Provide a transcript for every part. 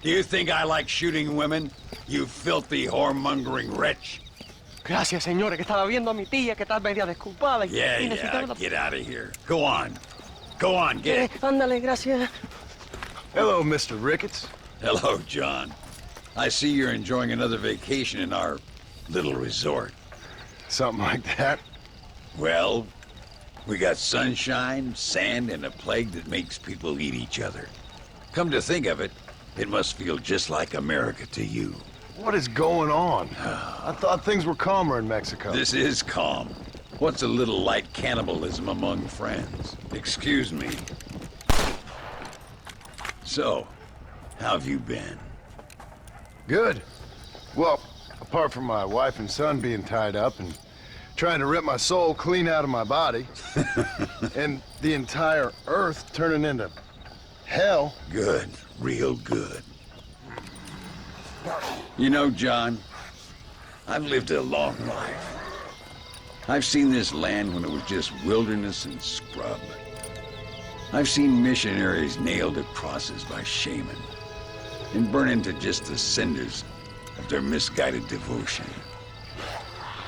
Do you think I like shooting women? You filthy, whoremongering wretch. Gracias, señores, que estaba viendo a mi tía que está media desculpada y necesitaba... Get out of here. Go on. Go on, get it. Ándale, gracias. Hello, Mr. Ricketts. Hello, John. I see you're enjoying another vacation in our little resort. Something like that. Well, we got sunshine, sand, and a plague that makes people eat each other. Come to think of it, it must feel just like America to you. What is going on? I thought things were calmer in Mexico. This is calm. What's a little light cannibalism among friends? Excuse me. So, how have you been? Good. Well, apart from my wife and son being tied up and trying to rip my soul clean out of my body, and the entire Earth turning into hell. Good. Real good. You know, John, I've lived a long life. I've seen this land when it was just wilderness and scrub. I've seen missionaries nailed to crosses by shaman and burn into just the cinders of their misguided devotion.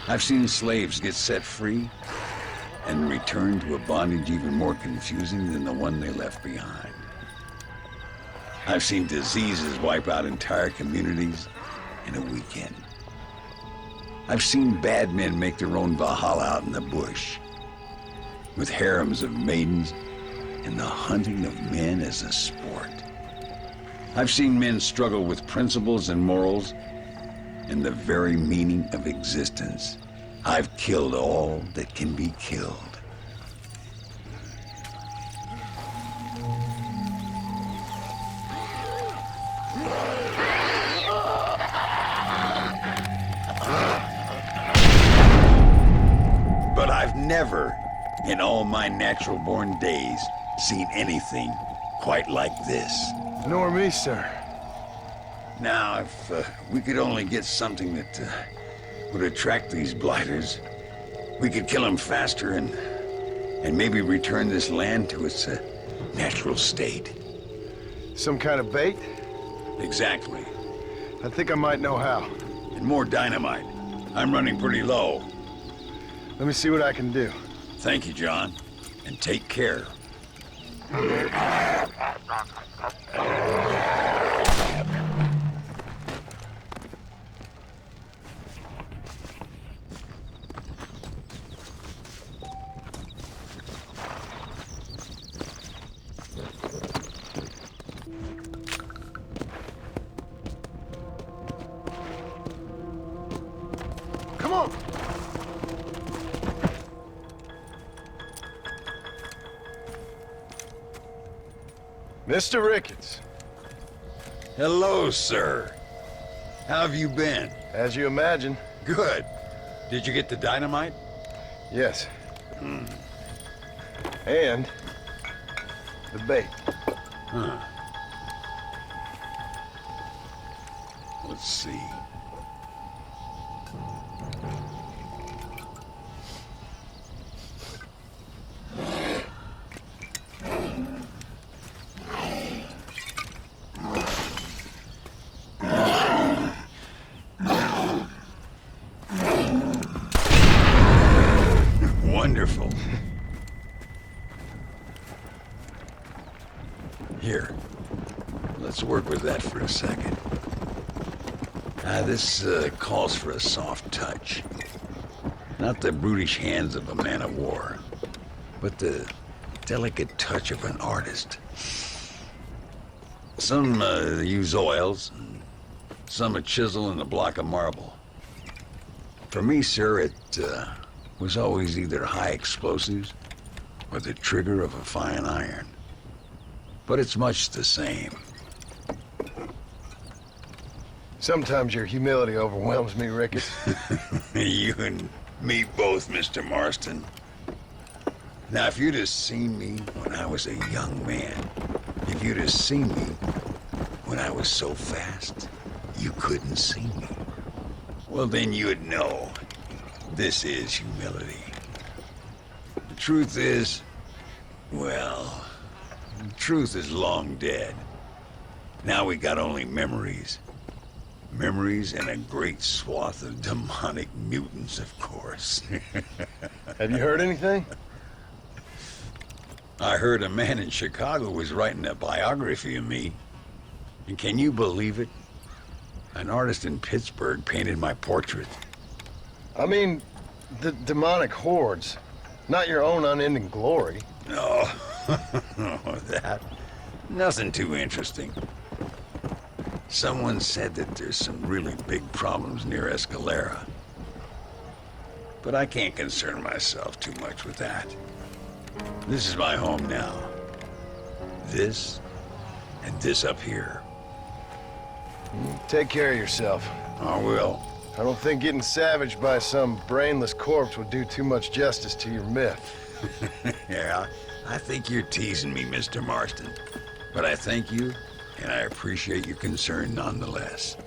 I've seen slaves get set free and return to a bondage even more confusing than the one they left behind. I've seen diseases wipe out entire communities in a weekend. I've seen bad men make their own Valhalla out in the bush, with harems of maidens and the hunting of men as a sport. I've seen men struggle with principles and morals and the very meaning of existence. I've killed all that can be killed. But I've never, in all my natural-born days, seen anything quite like this. Nor me, sir. Now, if we could only get something that would attract these blighters, we could kill them faster and maybe return this land to its natural state. Some kind of bait? Exactly. I think I might know how. And more dynamite. I'm running pretty low. Let me see what I can do. Thank you, John. And take care. Come on! Mr. Ricketts. Hello, sir. How have you been? As you imagine. Good. Did you get the dynamite? Yes. And the bait. Huh. Let's see. Wonderful. Here, let's work with that for a second. This calls for a soft touch. Not the brutish hands of a man of war, but the delicate touch of an artist. Some use oils, and some a chisel and a block of marble. For me, sir, it was always either high explosives or the trigger of a fine iron. But it's much the same. Sometimes your humility overwhelms me, Ricketts. You and me both, Mr. Marston. Now, if you'd have seen me when I was a young man, if you'd have seen me when I was so fast, you couldn't see me. Well, then you'd know this is humility. The truth is, well, the truth is long dead. Now we got only memories. Memories and a great swath of demonic mutants, of course. Have you heard anything? I heard a man in Chicago was writing a biography of me. And can you believe it? An artist in Pittsburgh painted my portrait. I mean, the demonic hordes, not your own unending glory. No, that. Nothing too interesting. Someone said that there's some really big problems near Escalera. But I can't concern myself too much with that. This is my home now. This, and this up here. Take care of yourself. I will. I don't think getting savaged by some brainless corpse would do too much justice to your myth. Yeah, I think you're teasing me, Mr. Marston. But I thank you, and I appreciate your concern nonetheless.